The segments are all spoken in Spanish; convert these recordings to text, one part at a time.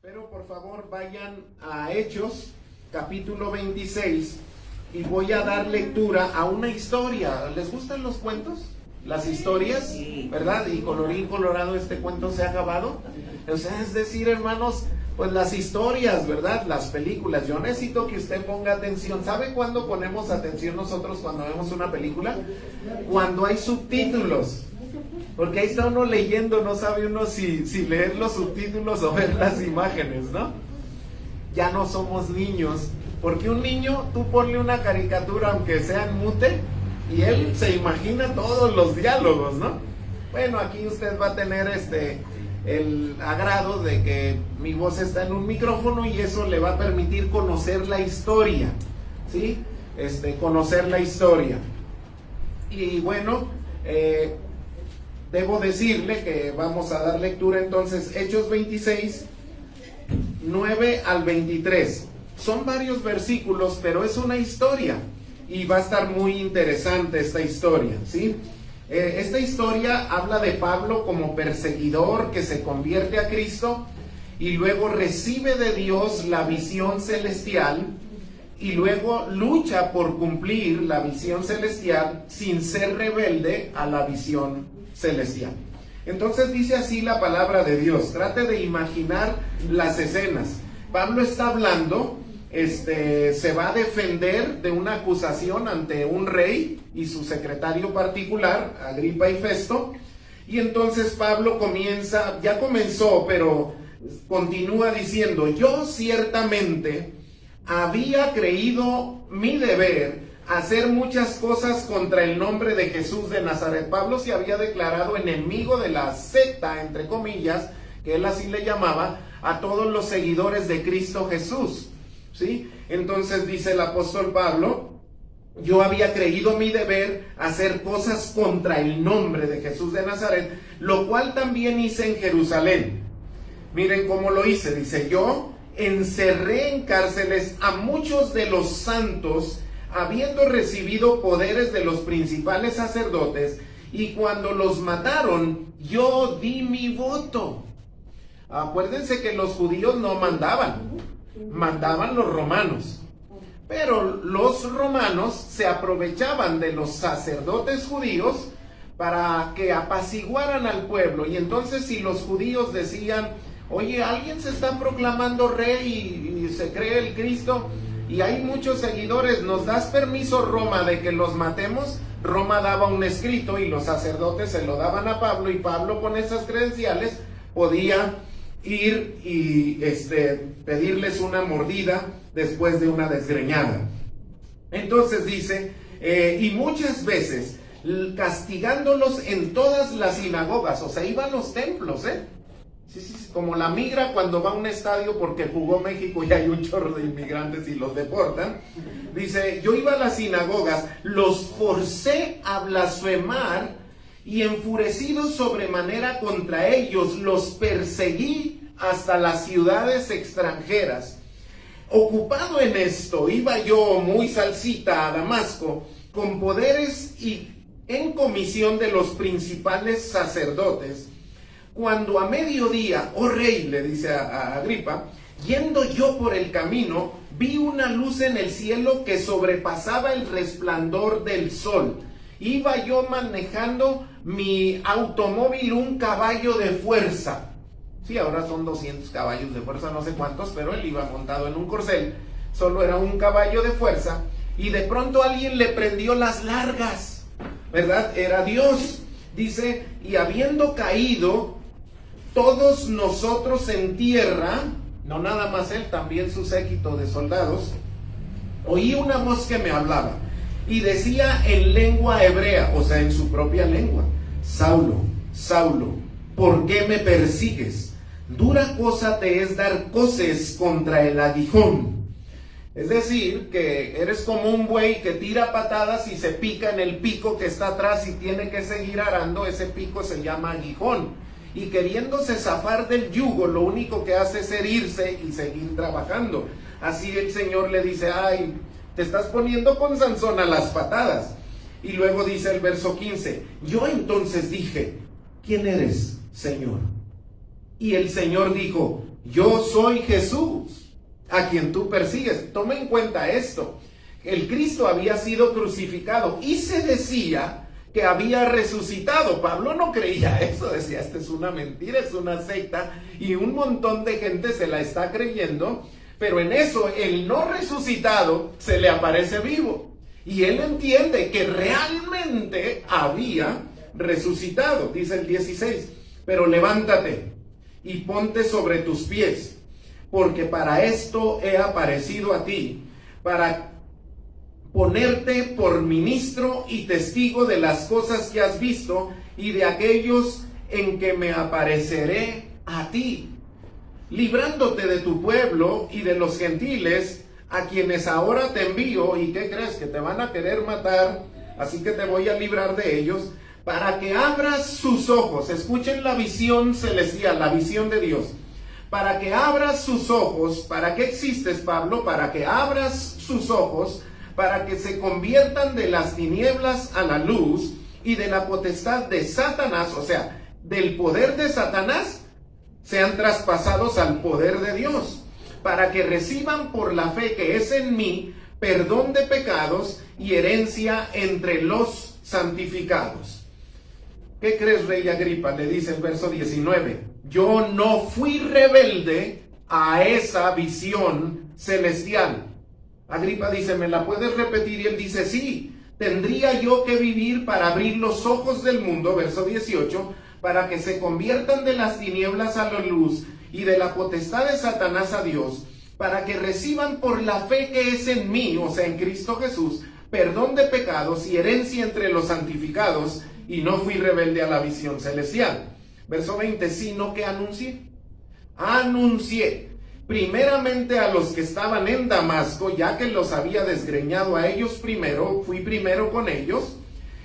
Pero por favor vayan a Hechos, capítulo 26, y voy a dar lectura a una historia. ¿Les gustan los cuentos? Las historias, ¿verdad? Y colorín colorado este cuento se ha acabado. O sea, es decir, hermanos, pues las historias, ¿verdad? Las películas. Yo necesito que usted ponga atención. ¿Sabe cuándo ponemos atención nosotros cuando vemos una película? Cuando hay subtítulos. Porque ahí está uno leyendo, no sabe uno si leer los subtítulos o ver las imágenes, ¿no? Ya no somos niños. Porque un niño, tú ponle una caricatura, aunque sea en mute, y él se imagina todos los diálogos, ¿no? Bueno, aquí usted va a tener el agrado de que mi voz está en un micrófono y eso le va a permitir conocer la historia, ¿sí? Conocer la historia. Y bueno, debo decirle que vamos a dar lectura entonces, Hechos 26, 9 al 23. Son varios versículos, pero es una historia y va a estar muy interesante esta historia, ¿sí? Esta historia habla de Pablo como perseguidor que se convierte a Cristo y luego recibe de Dios la visión celestial y luego lucha por cumplir la visión celestial sin ser rebelde a la visión celestial. Entonces dice así la palabra de Dios. Trate de imaginar las escenas. Pablo está hablando, se va a defender de una acusación ante un rey y su secretario particular, Agripa y Festo, y entonces Pablo ya comenzó, pero continúa diciendo: yo ciertamente había creído mi deber hacer muchas cosas contra el nombre de Jesús de Nazaret. Pablo se había declarado enemigo de la secta, entre comillas, que él así le llamaba, a todos los seguidores de Cristo Jesús, ¿sí? Entonces dice el apóstol Pablo: yo había creído mi deber hacer cosas contra el nombre de Jesús de Nazaret, lo cual también hice en Jerusalén. Miren cómo lo hice. Dice: yo encerré en cárceles a muchos de los santos, habiendo recibido poderes de los principales sacerdotes, y cuando los mataron, yo di mi voto. Acuérdense que los judíos no mandaban los romanos. Pero los romanos se aprovechaban de los sacerdotes judíos para que apaciguaran al pueblo. Y entonces si los judíos decían: oye, alguien se está proclamando rey y se cree el Cristo y hay muchos seguidores, ¿nos das permiso, Roma, de que los matemos? Roma daba un escrito y los sacerdotes se lo daban a Pablo, y Pablo con esas credenciales podía ir y pedirles una mordida después de una desgreñada. Entonces dice, y muchas veces castigándolos en todas las sinagogas, o sea, iba a los templos, sí, como la migra cuando va a un estadio porque jugó México y hay un chorro de inmigrantes y los deportan. Dice: yo iba a las sinagogas, los forcé a blasfemar, y enfurecido sobremanera contra ellos, los perseguí hasta las ciudades extranjeras. Ocupado en esto, iba yo muy salsita a Damasco, con poderes y en comisión de los principales sacerdotes, cuando a mediodía, oh rey, le dice a Agripa, yendo yo por el camino, vi una luz en el cielo que sobrepasaba el resplandor del sol. Iba yo manejando mi automóvil, un caballo de fuerza. Sí, ahora son 200 caballos de fuerza, no sé cuántos, pero él iba montado en un corcel. Solo era un caballo de fuerza. Y de pronto alguien le prendió las largas, ¿verdad? Era Dios. Dice: y habiendo caído todos nosotros en tierra, no nada más él, también su séquito de soldados, oí una voz que me hablaba y decía en lengua hebrea, o sea, en su propia lengua: Saulo, Saulo, ¿por qué me persigues? Dura cosa te es dar coces contra el aguijón. Es decir, que eres como un buey que tira patadas y se pica en el pico que está atrás y tiene que seguir arando. Ese pico se llama aguijón. Y queriéndose zafar del yugo, lo único que hace es herirse y seguir trabajando. Así el Señor le dice: ay, te estás poniendo con Sansón a las patadas. Y luego dice el verso 15: yo entonces dije: ¿quién eres, Señor? Y el Señor dijo, yo soy Jesús, a quien tú persigues. Toma en cuenta esto. El Cristo había sido crucificado y se decía que había resucitado. Pablo no creía eso, decía, esta es una mentira, es una secta, y un montón de gente se la está creyendo, pero en eso el no resucitado se le aparece vivo. Y él entiende que realmente había resucitado. Dice el 16, pero levántate y ponte sobre tus pies, porque para esto he aparecido a ti, para ponerte por ministro y testigo de las cosas que has visto y de aquellos en que me apareceré a ti, librándote de tu pueblo y de los gentiles, a quienes ahora te envío. ¿Y qué crees? Que te van a querer matar, así que te voy a librar de ellos, para que abras sus ojos. Escuchen la visión celestial, la visión de Dios. Para que abras sus ojos. ¿Para qué existes, Pablo? Para que abras sus ojos, para que se conviertan de las tinieblas a la luz y de la potestad de Satanás, o sea, del poder de Satanás, sean traspasados al poder de Dios, para que reciban por la fe que es en mí perdón de pecados y herencia entre los santificados. ¿Qué crees, rey Agripa? Le dice el verso 19. Yo no fui rebelde a esa visión celestial. Agripa dice, ¿me la puedes repetir? Y él dice, sí, tendría yo que vivir para abrir los ojos del mundo, verso 18, para que se conviertan de las tinieblas a la luz y de la potestad de Satanás a Dios, para que reciban por la fe que es en mí, o sea, en Cristo Jesús, perdón de pecados y herencia entre los santificados, y no fui rebelde a la visión celestial. Verso 20, sino que anuncié primeramente a los que estaban en Damasco, ya que los había desgreñado a ellos primero, fui primero con ellos,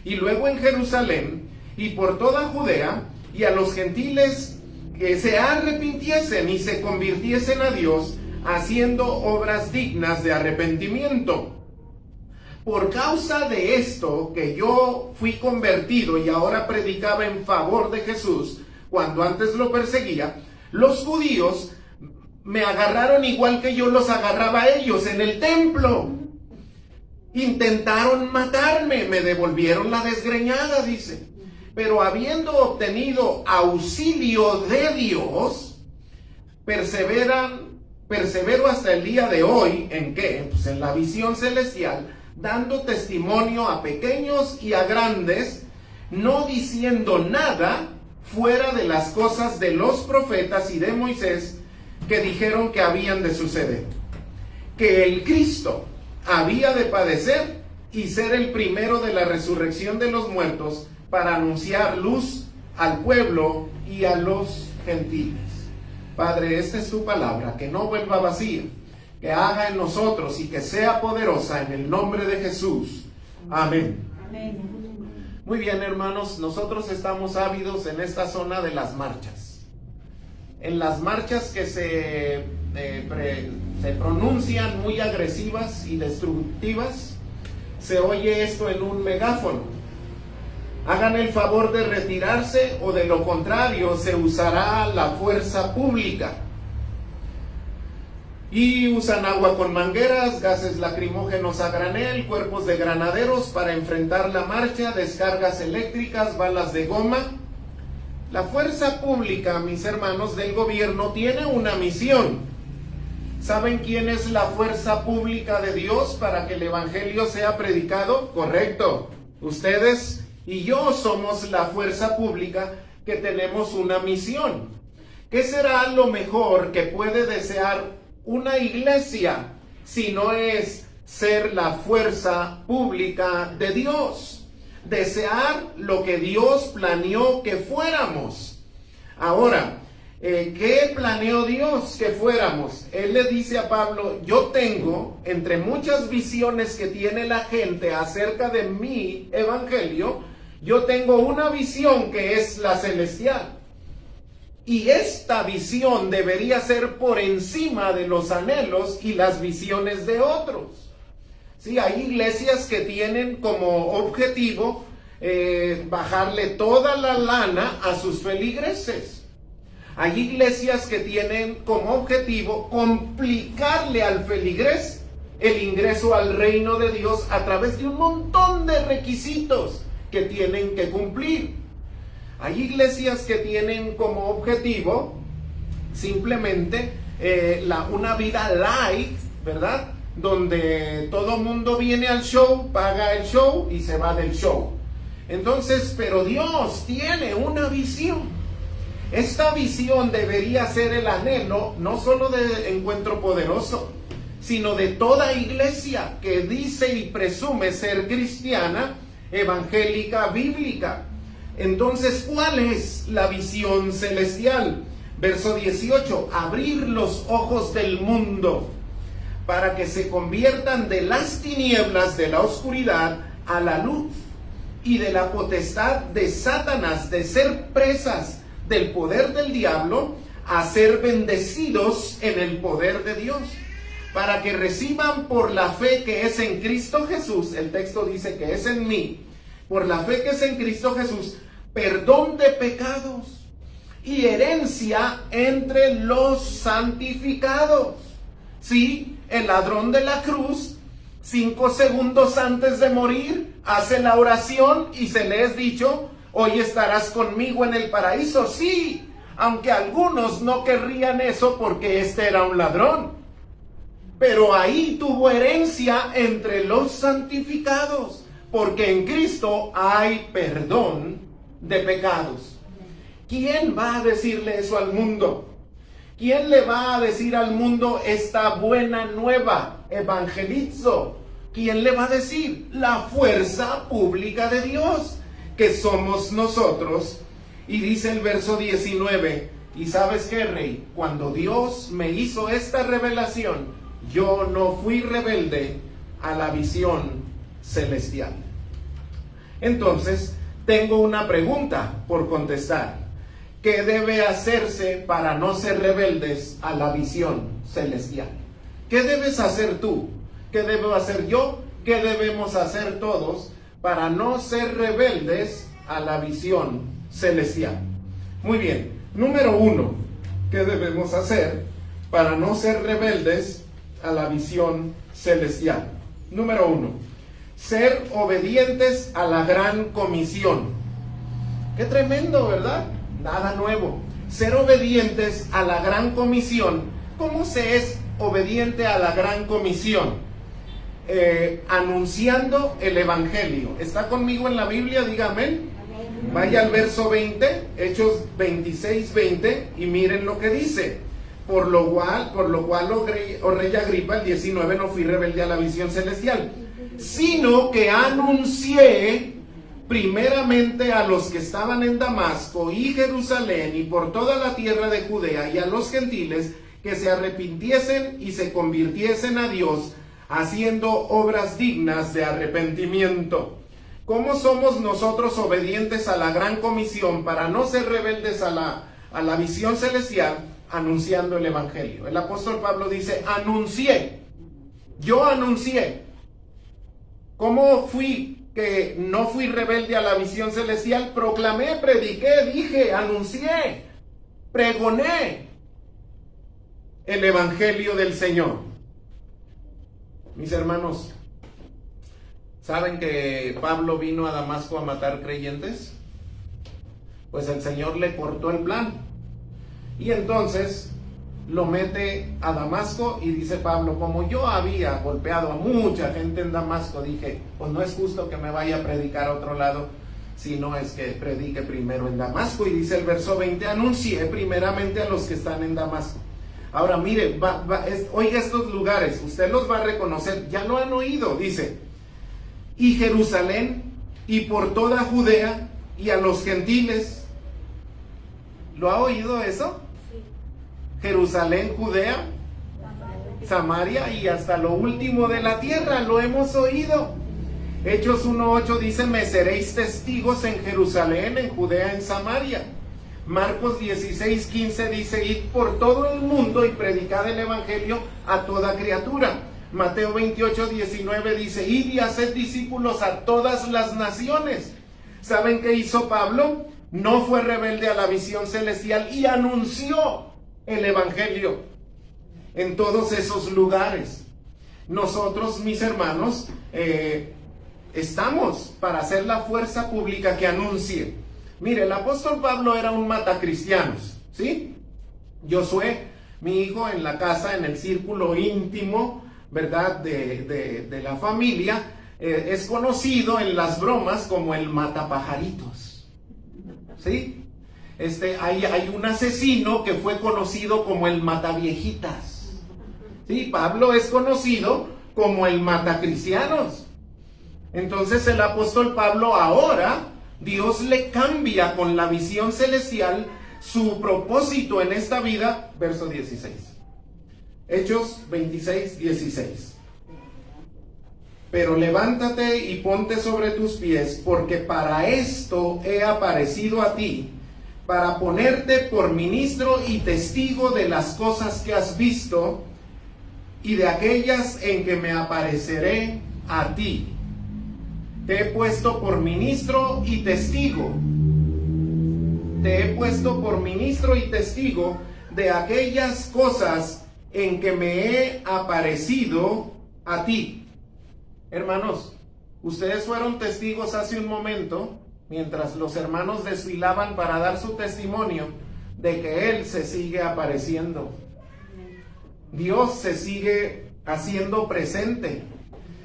y luego en Jerusalén, y por toda Judea, y a los gentiles que se arrepintiesen y se convirtiesen a Dios, haciendo obras dignas de arrepentimiento. Por causa de esto, que yo fui convertido y ahora predicaba en favor de Jesús, cuando antes lo perseguía, los judíos me agarraron igual que yo los agarraba a ellos en el templo. Intentaron matarme, me devolvieron la desgreñada, dice. Pero habiendo obtenido auxilio de Dios, persevero hasta el día de hoy. ¿En qué? Pues en la visión celestial, dando testimonio a pequeños y a grandes, no diciendo nada fuera de las cosas de los profetas y de Moisés, que dijeron que habían de suceder, que el Cristo había de padecer y ser el primero de la resurrección de los muertos, para anunciar luz al pueblo y a los gentiles. Padre, esta es tu palabra, que no vuelva vacía, que haga en nosotros y que sea poderosa, en el nombre de Jesús. Amén. Amén. Muy bien, hermanos, nosotros estamos ávidos en esta zona de las marchas. En las marchas que se pronuncian muy agresivas y destructivas, se oye esto en un megáfono. Hagan el favor de retirarse, o de lo contrario se usará la fuerza pública. Y usan agua con mangueras, gases lacrimógenos a granel, cuerpos de granaderos para enfrentar la marcha, descargas eléctricas, balas de goma. La fuerza pública, mis hermanos, del gobierno tiene una misión. ¿Saben quién es la fuerza pública de Dios para que el evangelio sea predicado? Correcto. Ustedes y yo somos la fuerza pública que tenemos una misión. ¿Qué será lo mejor que puede desear una iglesia si no es ser la fuerza pública de Dios? Desear lo que Dios planeó que fuéramos. Ahora, ¿qué planeó Dios que fuéramos? Él le dice a Pablo, yo tengo, entre muchas visiones que tiene la gente acerca de mi evangelio, yo tengo una visión que es la celestial. Y esta visión debería ser por encima de los anhelos y las visiones de otros. Sí, hay iglesias que tienen como objetivo bajarle toda la lana a sus feligreses. Hay iglesias que tienen como objetivo complicarle al feligrés el ingreso al reino de Dios a través de un montón de requisitos que tienen que cumplir. Hay iglesias que tienen como objetivo simplemente una vida light, ¿verdad? Donde todo mundo viene al show, paga el show y se va del show. Entonces, pero Dios tiene una visión. Esta visión debería ser el anhelo no solo de Encuentro Poderoso, sino de toda iglesia que dice y presume ser cristiana, evangélica, bíblica. Entonces, ¿cuál es la visión celestial? Verso 18, abrir los ojos del mundo para que se conviertan de las tinieblas de la oscuridad a la luz y de la potestad de Satanás, de ser presas del poder del diablo, a ser bendecidos en el poder de Dios, para que reciban por la fe que es en Cristo Jesús, el texto dice que es en mí, por la fe que es en Cristo Jesús, perdón de pecados y herencia entre los santificados. Sí, el ladrón de la cruz, 5 segundos antes de morir, hace la oración y se le es dicho: hoy estarás conmigo en el paraíso. Sí, aunque algunos no querrían eso porque este era un ladrón, pero ahí tuvo herencia entre los santificados, porque en Cristo hay perdón de pecados. ¿Quién va a decirle eso al mundo? ¿Quién le va a decir al mundo esta buena nueva? Evangelizo. ¿Quién le va a decir? La fuerza pública de Dios, que somos nosotros. Y dice el verso 19, ¿y sabes qué, rey? Cuando Dios me hizo esta revelación, yo no fui rebelde a la visión celestial. Entonces, tengo una pregunta por contestar. ¿Qué debe hacerse para no ser rebeldes a la visión celestial? ¿Qué debes hacer tú? ¿Qué debo hacer yo? ¿Qué debemos hacer todos para no ser rebeldes a la visión celestial? Muy bien, número 1, ¿qué debemos hacer para no ser rebeldes a la visión celestial? Número 1, ser obedientes a la gran comisión. Qué tremendo, ¿verdad? Nada nuevo. Ser obedientes a la gran comisión. ¿Cómo se es obediente a la gran comisión? Anunciando el evangelio. ¿Está conmigo en la Biblia? Diga amén. Vaya al verso 20, Hechos 26, 20, y miren lo que dice. Por lo cual, oh rey Agripa, el 19, no fui rebelde a la visión celestial, sino que anuncié primeramente a los que estaban en Damasco y Jerusalén y por toda la tierra de Judea y a los gentiles que se arrepintiesen y se convirtiesen a Dios, haciendo obras dignas de arrepentimiento. ¿Cómo somos nosotros obedientes a la gran comisión para no ser rebeldes a la visión celestial? Anunciando el evangelio. El apóstol Pablo dice: anuncié. Yo anuncié. ¿Cómo fui que no fui rebelde a la visión celestial? Proclamé, prediqué, dije, anuncié, pregoné el evangelio del Señor. Mis hermanos, ¿saben que Pablo vino a Damasco a matar creyentes? Pues el Señor le cortó el plan. Y entonces lo mete a Damasco y dice Pablo: como yo había golpeado a mucha gente en Damasco, dije, pues no es justo que me vaya a predicar a otro lado, sino es que predique primero en Damasco. Y dice el verso 20, anuncié primeramente a los que están en Damasco. Ahora mire, oiga estos lugares, usted los va a reconocer, ya lo han oído, dice, y Jerusalén, y por toda Judea, y a los gentiles. ¿Lo ha oído eso? Jerusalén, Judea, Samaria y hasta lo último de la tierra, lo hemos oído. Hechos 1:8 dice: me seréis testigos en Jerusalén, en Judea, en Samaria. Marcos 16:15 dice: id por todo el mundo y predicad el evangelio a toda criatura. Mateo 28:19 dice: id y haced discípulos a todas las naciones. ¿Saben qué hizo Pablo? no fue rebelde a la visión celestial y anunció el evangelio en todos esos lugares. Nosotros, mis hermanos, estamos para hacer la fuerza pública que anuncie. Mire, el apóstol Pablo era un matacristianos, ¿sí? Josué, mi hijo, en la casa, en el círculo íntimo, ¿verdad?, de la familia, es conocido en las bromas como el matapajaritos, ¿sí? Hay un asesino que fue conocido como el mataviejitas, ¿sí? Pablo es conocido como el matacristianos. Entonces el apóstol Pablo ahora, Dios le cambia con la visión celestial su propósito en esta vida, verso 16. Hechos 26, 16. Pero levántate y ponte sobre tus pies, porque para esto he aparecido a ti, para ponerte por ministro y testigo de las cosas que has visto y de aquellas en que me apareceré a ti. Te he puesto por ministro y testigo. Te he puesto por ministro y testigo de aquellas cosas en que me he aparecido a ti. Hermanos, ustedes fueron testigos hace un momento, mientras los hermanos desfilaban para dar su testimonio, de que Él se sigue apareciendo. Dios se sigue haciendo presente.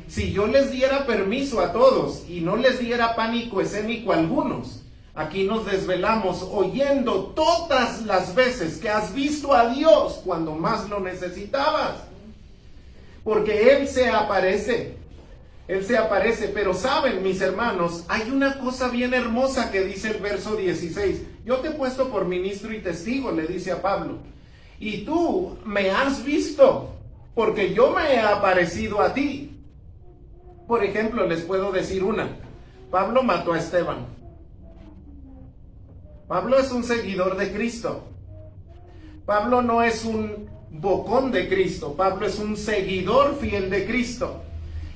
Si yo les diera permiso a todos y no les diera pánico escénico a algunos, aquí nos desvelamos oyendo todas las veces que has visto a Dios cuando más lo necesitabas. Porque Él se aparece. Él se aparece, pero saben, mis hermanos, hay una cosa bien hermosa que dice el verso 16. Yo te he puesto por ministro y testigo, le dice a Pablo, y tú me has visto, porque yo me he aparecido a ti. Por ejemplo, les puedo decir una. Pablo mató a Esteban. Pablo es un seguidor de Cristo. Pablo no es un bocón de Cristo. Pablo es un seguidor fiel de Cristo.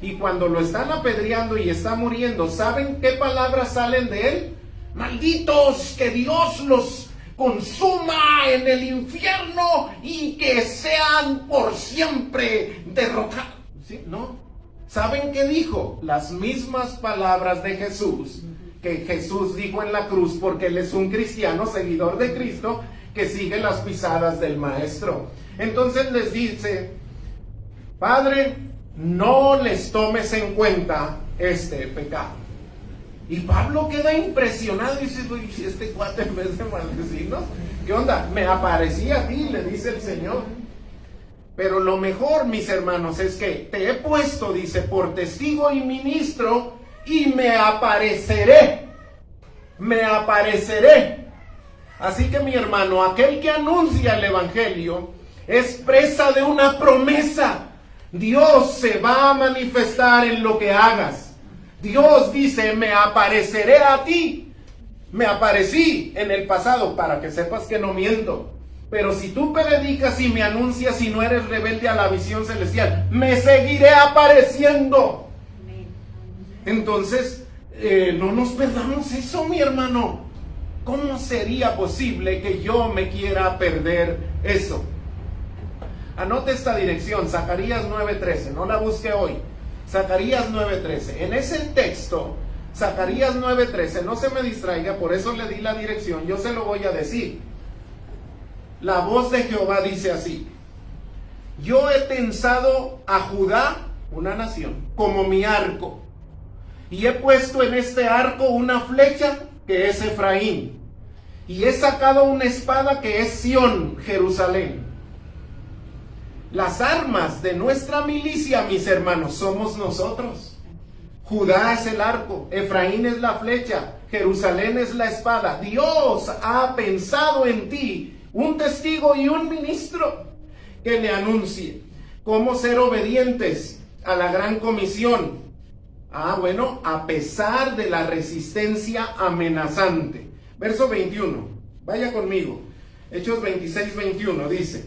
Y cuando lo están apedreando y está muriendo, ¿saben qué palabras salen de él? Malditos, que Dios los consuma en el infierno y que sean por siempre derrotados. ¿Sí? ¿No? ¿Saben qué dijo? Las mismas palabras de Jesús, que Jesús dijo en la cruz, porque él es un cristiano, seguidor de Cristo, que sigue las pisadas del Maestro. Entonces les dice, Padre, no les tomes en cuenta este pecado. Y Pablo queda impresionado y dice, si este cuate en vez de maldecirnos, ¿qué onda? Me aparecí a ti, le dice el Señor. Pero lo mejor, mis hermanos, es que te he puesto, dice, por testigo y ministro, y me apareceré. Me apareceré. Así que, mi hermano, aquel que anuncia el evangelio es presa de una promesa. Dios se va a manifestar en lo que hagas. Dios dice, me apareceré a ti. Me aparecí en el pasado, para que sepas que no miento. Pero si tú predicas y me anuncias y no eres rebelde a la visión celestial, me seguiré apareciendo. Entonces, no nos perdamos eso, mi hermano. ¿Cómo sería posible que yo me quiera perder eso? Anote esta dirección, Zacarías 9:13, no la busque hoy. Zacarías 9:13. En ese texto, Zacarías 9:13, no se me distraiga, por eso le di la dirección, yo se lo voy a decir. La voz de Jehová dice así: yo he tensado a Judá, una nación, como mi arco, y he puesto en este arco una flecha que es Efraín, y he sacado una espada que es Sión, Jerusalén. Las armas de nuestra milicia, mis hermanos, somos nosotros. Judá es el arco, Efraín es la flecha, Jerusalén es la espada. Dios ha pensado en ti un testigo y un ministro que le anuncie cómo ser obedientes a la gran comisión. Bueno, a pesar de la resistencia amenazante. Verso 21, vaya conmigo. Hechos 26:21 dice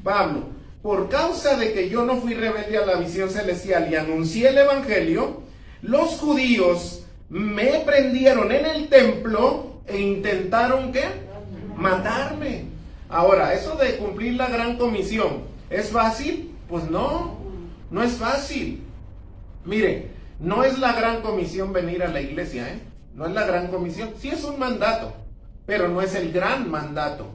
Pablo: por causa de que yo no fui rebelde a la visión celestial y anuncié el evangelio, los judíos me prendieron en el templo e intentaron, ¿qué? Matarme. Ahora, eso de cumplir la gran comisión, ¿es fácil? Pues no, no es fácil. Mire, no es la gran comisión venir a la iglesia, ¿eh? No es la gran comisión, sí es un mandato, pero no es el gran mandato.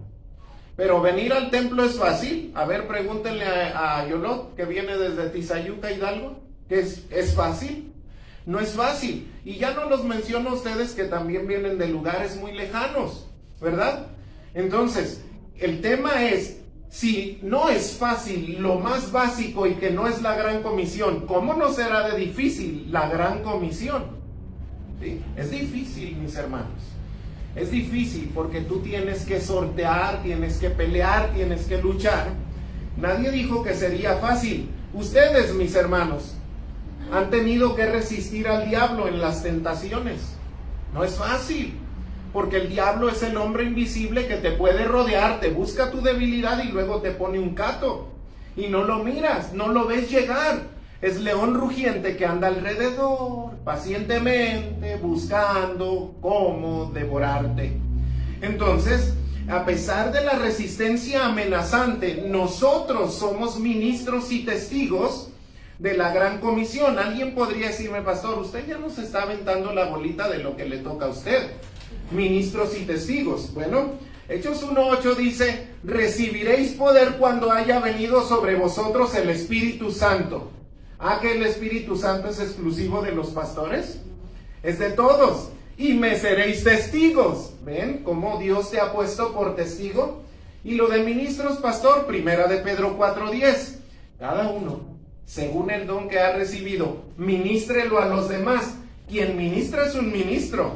Pero venir al templo es fácil. A ver, pregúntenle a Yolot, que viene desde Tizayuca, Hidalgo, que es fácil. No es fácil. Y ya no los menciono a ustedes que también vienen de lugares muy lejanos, ¿verdad? Entonces, el tema es, si no es fácil lo más básico y que no es la gran comisión, ¿cómo no será de difícil la gran comisión? ¿Sí? Es difícil, mis hermanos. Es difícil porque tú tienes que sortear, tienes que pelear, tienes que luchar. Nadie dijo que sería fácil. Ustedes, mis hermanos, han tenido que resistir al diablo en las tentaciones. No es fácil, porque el diablo es el hombre invisible que te puede rodear, te busca tu debilidad y luego te pone un cato. Y no lo miras, no lo ves llegar. Es león rugiente que anda alrededor, pacientemente, buscando cómo devorarte. Entonces, a pesar de la resistencia amenazante, nosotros somos ministros y testigos de la gran comisión. Alguien podría decirme, pastor, usted ya nos está aventando la bolita de lo que le toca a usted. Ministros y testigos. Bueno, Hechos 1:8 dice, recibiréis poder cuando haya venido sobre vosotros el Espíritu Santo. ¿Ah, que el Espíritu Santo es exclusivo de los pastores? Es de todos. Y me seréis testigos. ¿Ven cómo Dios te ha puesto por testigo? Y lo de ministros, pastor, primera de Pedro 4:10. Cada uno, según el don que ha recibido, ministrelo a los demás. Quien ministra es un ministro.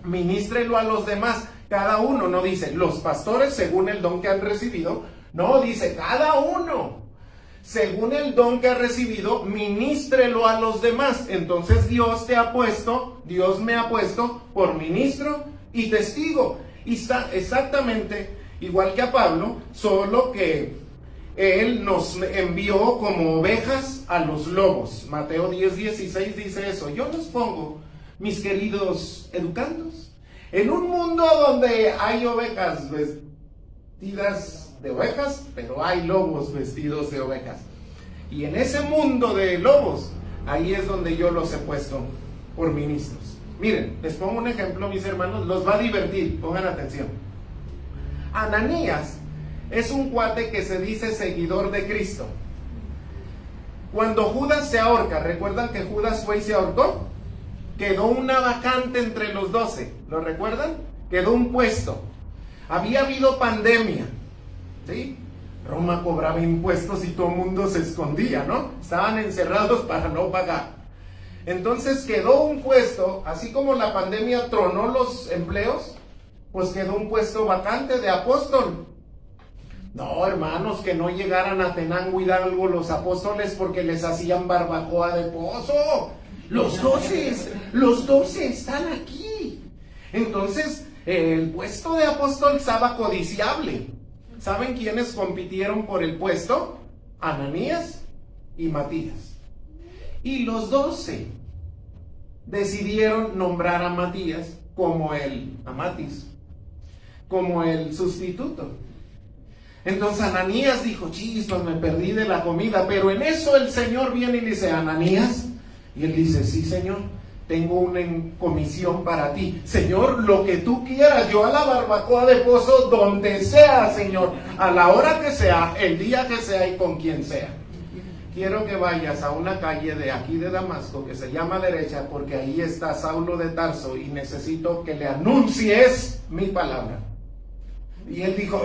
Ministrelo a los demás. Cada uno, no dice los pastores según el don que han recibido. No, dice cada uno. Según el don que ha recibido, ministrelo a los demás. Entonces Dios me ha puesto por ministro y testigo. Y está exactamente igual que a Pablo, solo que Él nos envió como ovejas a los lobos. Mateo 10:16 dice eso. Yo los pongo, mis queridos educandos, en un mundo donde hay ovejas vestidas de ovejas, pero hay lobos vestidos de ovejas. Y en ese mundo de lobos, ahí es donde yo los he puesto por ministros. Miren, les pongo un ejemplo, mis hermanos, los va a divertir, pongan atención. Ananías es un cuate que se dice seguidor de Cristo. Cuando Judas se ahorca, ¿recuerdan que Judas fue y se ahorcó? Quedó una vacante entre los 12, ¿lo recuerdan? Quedó un puesto. Había habido pandemia, ¿sí? Roma cobraba impuestos y todo el mundo se escondía, ¿no? Estaban encerrados para no pagar. Entonces quedó un puesto, así como la pandemia tronó los empleos, pues quedó un puesto vacante de apóstol. No, hermanos, que no llegaran a Tenango Hidalgo los apóstoles porque les hacían barbacoa de pozo. Los 12 están aquí. Entonces, el puesto de apóstol estaba codiciable. ¿Saben quiénes compitieron por el puesto? Ananías y Matías. Y los 12 decidieron nombrar a Matías como como el sustituto. Entonces Ananías dijo, chispas, me perdí de la comida. Pero en eso el Señor viene y le dice, Ananías. Y él dice, sí, Señor, tengo una comisión para ti. Señor, lo que tú quieras, yo a la barbacoa de pozo, donde sea, Señor, a la hora que sea, el día que sea y con quien sea. Quiero que vayas a una calle de aquí de Damasco que se llama Derecha, porque ahí está Saulo de Tarso y necesito que le anuncies mi palabra. Y él dijo,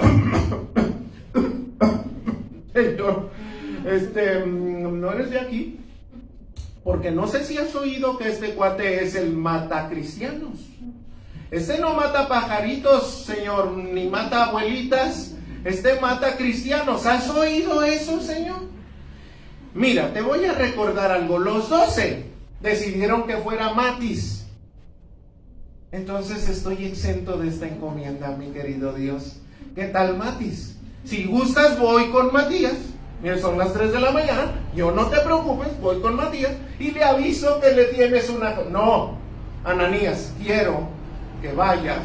Señor, no eres de aquí. Porque no sé si has oído que este cuate es el mata cristianos. Este no mata pajaritos, Señor, ni mata abuelitas. Este mata cristianos. ¿Has oído eso, Señor? Mira, te voy a recordar algo. Los 12 decidieron que fuera Matis. Entonces estoy exento de esta encomienda, mi querido Dios. ¿Qué tal, Matis? Si gustas, voy con Matías. Mira, son las 3 de la mañana, yo no te preocupes, voy con Matías y le aviso que le tienes una... No, Ananías, quiero que vayas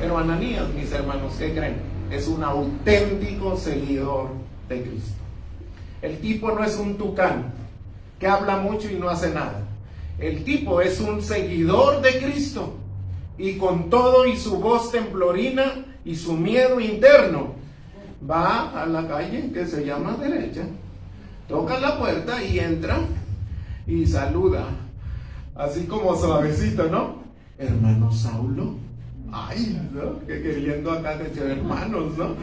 Pero Ananías, mis hermanos, ¿qué creen? Es un auténtico seguidor de Cristo. El tipo no es un tucán que habla mucho y no hace nada. El tipo es un seguidor de Cristo, y con todo y su voz temblorina y su miedo interno, va a la calle que se llama derecha, toca la puerta y entra y saluda, así como suavecito, ¿no? Hermano Saulo. Ay, ¿no? Que queriendo acá de hermanos, ¿no?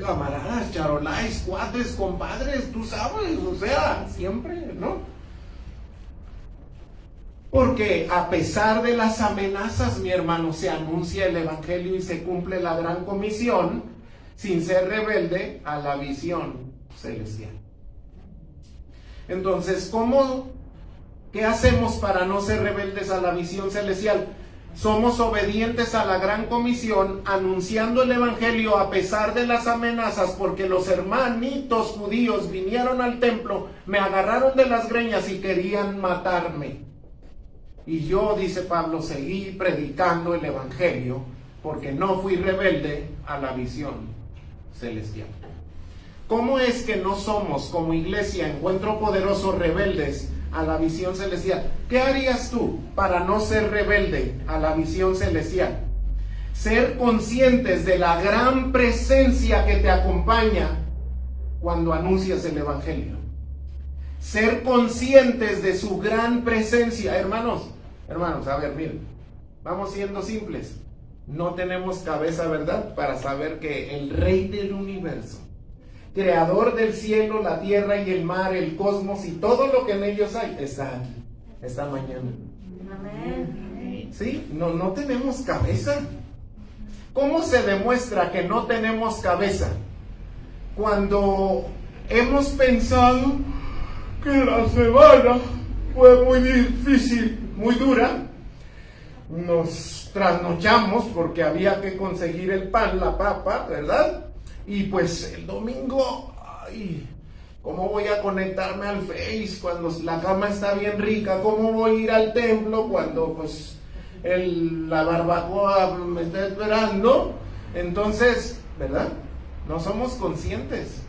Camaradas, charolais, cuates, compadres, tú sabes, o sea, siempre, ¿no? Porque a pesar de las amenazas, mi hermano, se anuncia el evangelio y se cumple la gran comisión sin ser rebelde a la visión celestial. Entonces, ¿qué hacemos para no ser rebeldes a la visión celestial? Somos obedientes a la gran comisión, anunciando el evangelio a pesar de las amenazas, porque los hermanitos judíos vinieron al templo, me agarraron de las greñas y querían matarme. Y yo, dice Pablo, seguí predicando el evangelio porque no fui rebelde a la visión celestial. ¿Cómo es que no somos como iglesia, Encuentro Poderoso, rebeldes a la visión celestial? ¿Qué harías tú para no ser rebelde a la visión celestial? Ser conscientes de la gran presencia que te acompaña cuando anuncias el evangelio. Ser conscientes de su gran presencia. Hermanos, a ver, miren, vamos siendo simples. No tenemos cabeza, ¿verdad?, para saber que el Rey del universo, creador del cielo, la tierra y el mar, el cosmos y todo lo que en ellos hay, está aquí, esta mañana. Amén. ¿Sí? No tenemos cabeza. ¿Cómo se demuestra que no tenemos cabeza? Cuando hemos pensado que la semana fue muy difícil, muy dura, nos trasnochamos porque había que conseguir el pan, la papa, ¿verdad? Y pues el domingo, ay, ¿cómo voy a conectarme al Face cuando la cama está bien rica? ¿Cómo voy a ir al templo cuando pues la barbacoa me está esperando? Entonces, ¿verdad? No somos conscientes.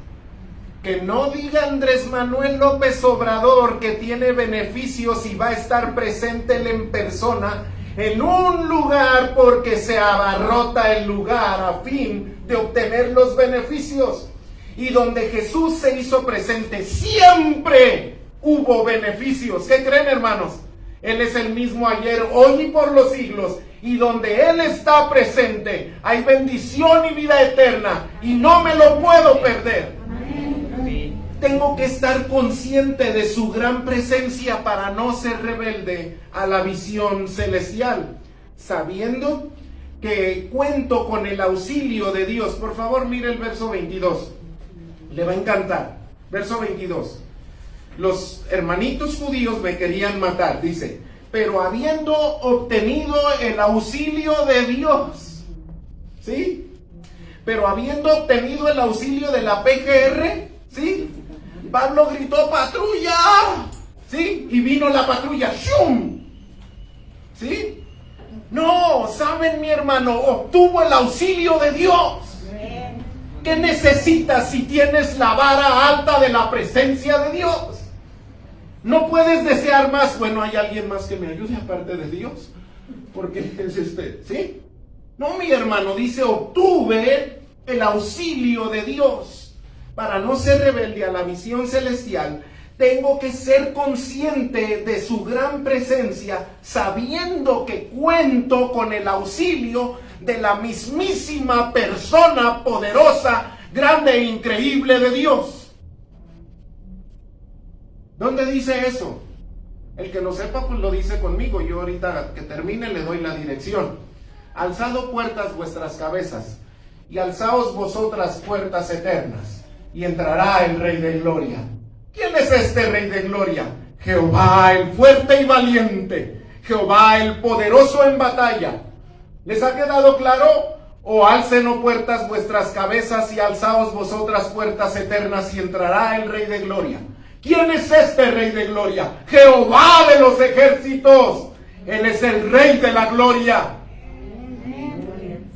Que no diga Andrés Manuel López Obrador que tiene beneficios y va a estar presente él en persona en un lugar porque se abarrota el lugar a fin de obtener los beneficios. Y donde Jesús se hizo presente siempre hubo beneficios. ¿Qué creen, hermanos? Él es el mismo ayer, hoy y por los siglos. Y donde Él está presente hay bendición y vida eterna. Y no me lo puedo perder. Tengo que estar consciente de su gran presencia para no ser rebelde a la visión celestial, sabiendo que cuento con el auxilio de Dios. Por favor, mire el verso 22. Le va a encantar. Verso 22. Los hermanitos judíos me querían matar, dice, pero habiendo obtenido el auxilio de Dios, ¿sí? Pero habiendo obtenido el auxilio de la PGR, ¿sí? Pablo gritó, ¡patrulla! ¿Sí? Y vino la patrulla, ¡shum! ¿Sí? No, ¿saben, mi hermano? Obtuvo el auxilio de Dios. ¿Qué necesitas si tienes la vara alta de la presencia de Dios? No puedes desear más. Bueno, ¿hay alguien más que me ayude aparte de Dios? Porque es ¿sí? No, mi hermano, dice, obtuve el auxilio de Dios. Para no ser rebelde a la visión celestial, tengo que ser consciente de su gran presencia, sabiendo que cuento con el auxilio de la mismísima persona poderosa, grande e increíble de Dios. ¿Dónde dice eso? El que lo sepa, pues lo dice conmigo. Yo ahorita que termine le doy la dirección. Alzado puertas vuestras cabezas, y alzaos vosotras puertas eternas, y entrará el Rey de Gloria. ¿Quién es este Rey de Gloria? Jehová el fuerte y valiente, Jehová el poderoso en batalla. ¿Les ha quedado claro? O alcen, oh puertas, vuestras cabezas, y alzaos vosotras puertas eternas, y entrará el Rey de Gloria. ¿Quién es este Rey de Gloria? Jehová de los ejércitos. Él es el Rey de la Gloria.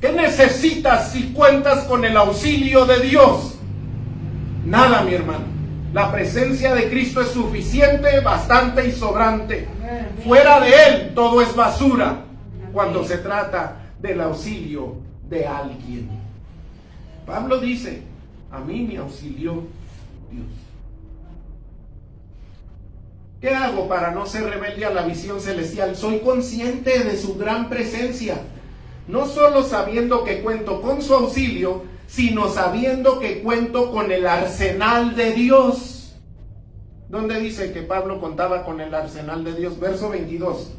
¿Qué necesitas si cuentas con el auxilio de Dios? Nada, mi hermano. La presencia de Cristo es suficiente, bastante y sobrante. Fuera de Él todo es basura cuando se trata del auxilio de alguien. Pablo dice, a mí me auxilió Dios. ¿Qué hago para no ser rebelde a la visión celestial? Soy consciente de su gran presencia, no solo sabiendo que cuento con su auxilio, sino sabiendo que cuento con el arsenal de Dios. ¿Dónde dice que Pablo contaba con el arsenal de Dios? Verso 22.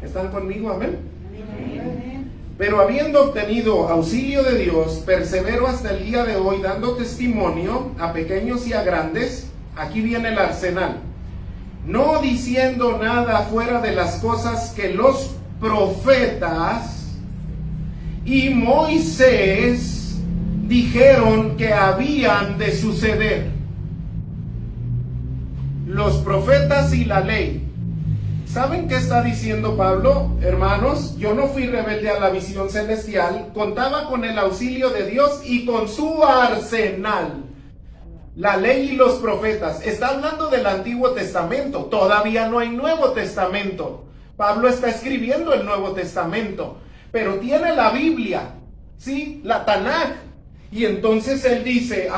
¿Están conmigo? Amén. Amén. Pero habiendo obtenido auxilio de Dios, persevero hasta el día de hoy dando testimonio a pequeños y a grandes. Aquí viene el arsenal. No diciendo nada fuera de las cosas que los profetas y Moisés dijeron que habían de suceder. Los profetas y la ley. ¿Saben qué está diciendo Pablo? Hermanos, yo no fui rebelde a la visión celestial, contaba con el auxilio de Dios y con su arsenal. La ley y los profetas. Está hablando del Antiguo Testamento. Todavía no hay Nuevo Testamento. Pablo está escribiendo el Nuevo Testamento. Pero tiene la Biblia, ¿sí? La Tanaj. Y entonces él dice,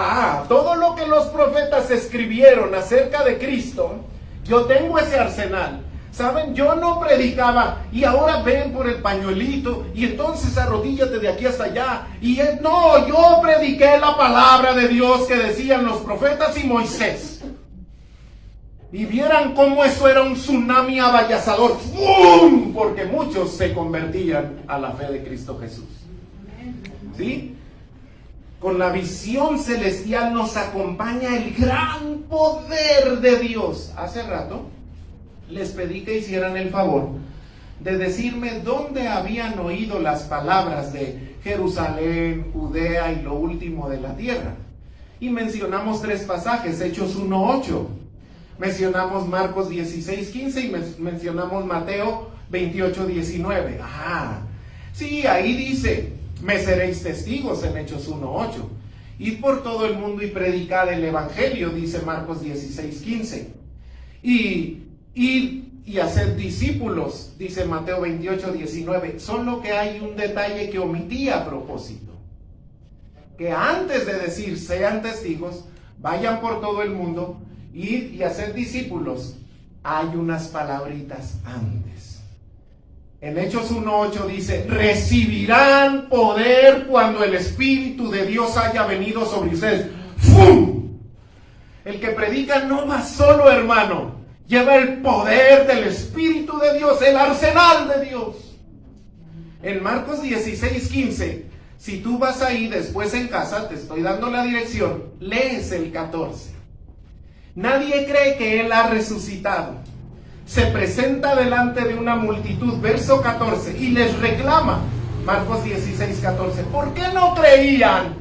todo lo que los profetas escribieron acerca de Cristo, yo tengo ese arsenal. ¿Saben? Yo no predicaba y ahora ven por el pañuelito y entonces arrodíllate de aquí hasta allá. No, yo prediqué la palabra de Dios que decían los profetas y Moisés. Y vieran cómo eso era un tsunami avallazador. ¡Bum! Porque muchos se convertían a la fe de Cristo Jesús. ¿Sí? Con la visión celestial nos acompaña el gran poder de Dios. Hace rato les pedí que hicieran el favor de decirme dónde habían oído las palabras de Jerusalén, Judea y lo último de la tierra. Y mencionamos 3 pasajes, Hechos 1:8. Mencionamos Marcos 16:15 y mencionamos Mateo 28:19. Sí, ahí dice, me seréis testigos en Hechos 1:8. Id por todo el mundo y predicad el evangelio, dice Marcos 16:15. Y hacer discípulos, dice Mateo 28:19. Solo que hay un detalle que omití a propósito. Que antes de decir sean testigos, vayan por todo el mundo, ir y hacer discípulos, hay unas palabritas antes. En Hechos 1:8 dice, recibirán poder cuando el Espíritu de Dios haya venido sobre ustedes. ¡Fum! El que predica no va solo, hermano. Lleva el poder del Espíritu de Dios, el arsenal de Dios. En Marcos 16:15, si tú vas ahí después en casa, te estoy dando la dirección, lees el 14. Nadie cree que Él ha resucitado. Se presenta delante de una multitud, verso 14, y les reclama, Marcos 16:14, ¿por qué no creían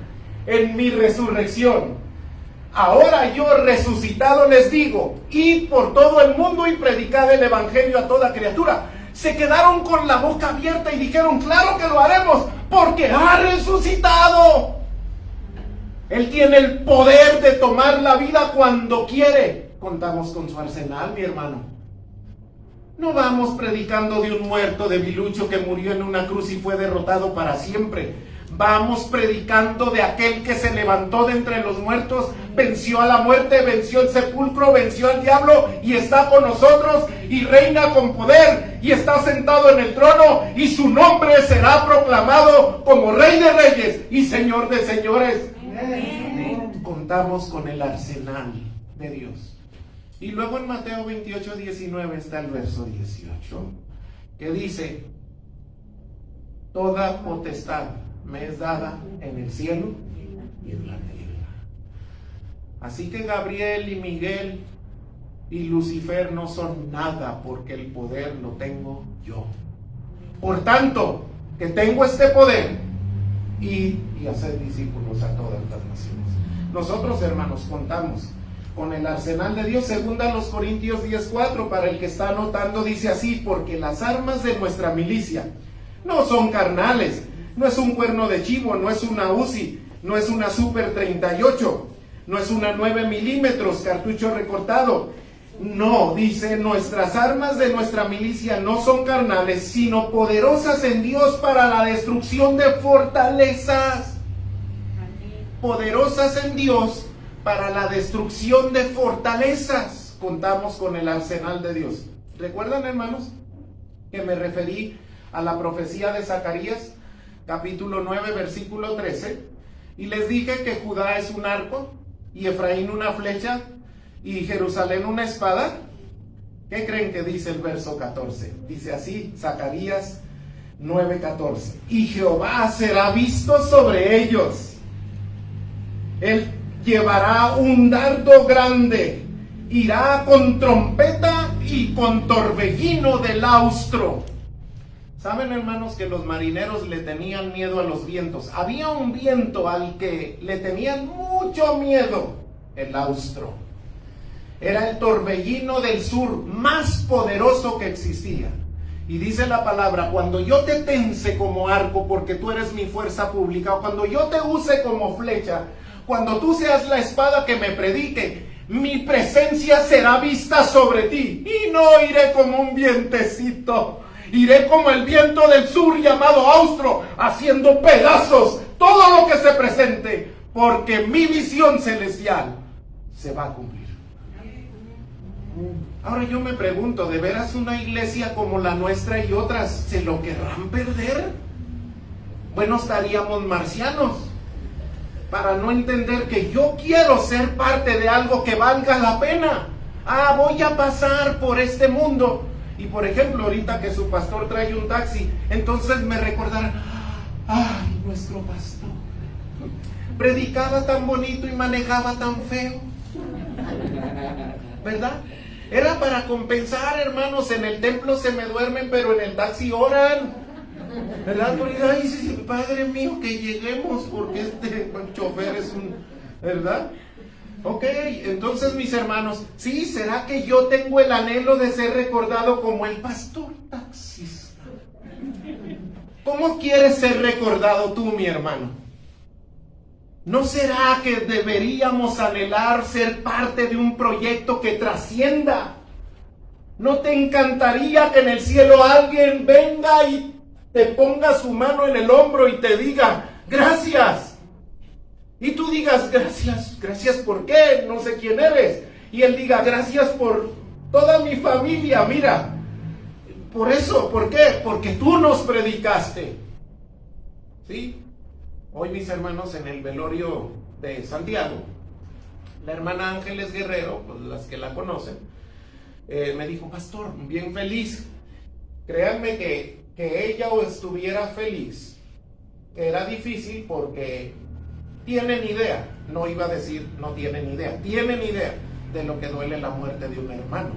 en mi resurrección? Ahora yo resucitado les digo, id por todo el mundo y predicad el evangelio a toda criatura. Se quedaron con la boca abierta y dijeron, claro que lo haremos, porque ha resucitado. Él tiene el poder de tomar la vida cuando quiere. Contamos con su arsenal, mi hermano. No vamos predicando de un muerto debilucho que murió en una cruz y fue derrotado para siempre. Vamos predicando de aquel que se levantó de entre los muertos, venció a la muerte, venció el sepulcro, venció al diablo y está con nosotros y reina con poder y está sentado en el trono y su nombre será proclamado como Rey de Reyes y Señor de Señores. Amén. Contamos con el arsenal de Dios. Y luego en Mateo 28:19 está el verso 18, que dice, toda potestad me es dada en el cielo y en la tierra. Así que Gabriel y Miguel y Lucifer no son nada, porque el poder lo tengo yo. Por tanto, que tengo este poder, y hacer discípulos a todas las naciones. Nosotros, hermanos, contamos con el arsenal de Dios. Segunda los Corintios 10:4, para el que está anotando, dice así, porque las armas de nuestra milicia no son carnales, No es un cuerno de chivo, no es una Uzi, no es una Super 38, no es una 9 milímetros, cartucho recortado. No, dice, nuestras armas de nuestra milicia no son carnales, sino poderosas en Dios para la destrucción de fortalezas. Poderosas en Dios para la destrucción de fortalezas. Contamos con el arsenal de Dios. ¿Recuerdan, hermanos, que me referí a la profecía de Zacarías, capítulo 9, versículo 13? Y les dije que Judá es un arco, y Efraín una flecha, y Jerusalén una espada. ¿Qué creen que dice el verso 14? Dice así, Zacarías 9:14. Y Jehová será visto sobre ellos. Él llevará un dardo grande, irá con trompeta y con torbellino del austro. Saben, hermanos, que los marineros le tenían miedo a los vientos. Había un viento al que le tenían mucho miedo, el austro. Era el torbellino del sur más poderoso que existía. Y dice la palabra, cuando yo te tense como arco porque tú eres mi fuerza pública, o cuando yo te use como flecha, cuando tú seas la espada que me predique, mi presencia será vista sobre ti. Y no iré como un vientecito, iré como el viento del sur llamado austro, haciendo pedazos todo lo que se presente, porque mi visión celestial se va a cumplir. Ahora yo me pregunto, ¿de veras una iglesia como la nuestra y otras se lo querrán perder? Bueno, estaríamos marcianos para no entender que yo quiero ser parte de algo que valga la pena. Voy a pasar por este mundo. Y por ejemplo, ahorita que su pastor trae un taxi, entonces me recordarán, ay, nuestro pastor predicaba tan bonito y manejaba tan feo, ¿verdad? Era para compensar, hermanos. En el templo se me duermen, pero en el taxi oran, ¿verdad? Ay, sí, Padre mío, que lleguemos, porque este chofer es un, ¿verdad? Ok, entonces mis hermanos, sí, ¿será que yo tengo el anhelo de ser recordado como el pastor taxista? ¿Cómo quieres ser recordado tú, mi hermano? ¿No será que deberíamos anhelar ser parte de un proyecto que trascienda? ¿No te encantaría que en el cielo alguien venga y te ponga su mano en el hombro y te diga, gracias? Y tú digas, gracias, gracias ¿por qué? No sé quién eres. Y él diga, gracias por toda mi familia, mira. Por eso, ¿por qué? Porque tú nos predicaste. ¿Sí? Hoy, mis hermanos, en el velorio de Santiago, la hermana Ángeles Guerrero, pues las que la conocen, me dijo, pastor, bien feliz. Créanme que ella estuviera feliz era difícil porque tienen idea, no iba a decir no tienen idea, tienen idea de lo que duele la muerte de un hermano.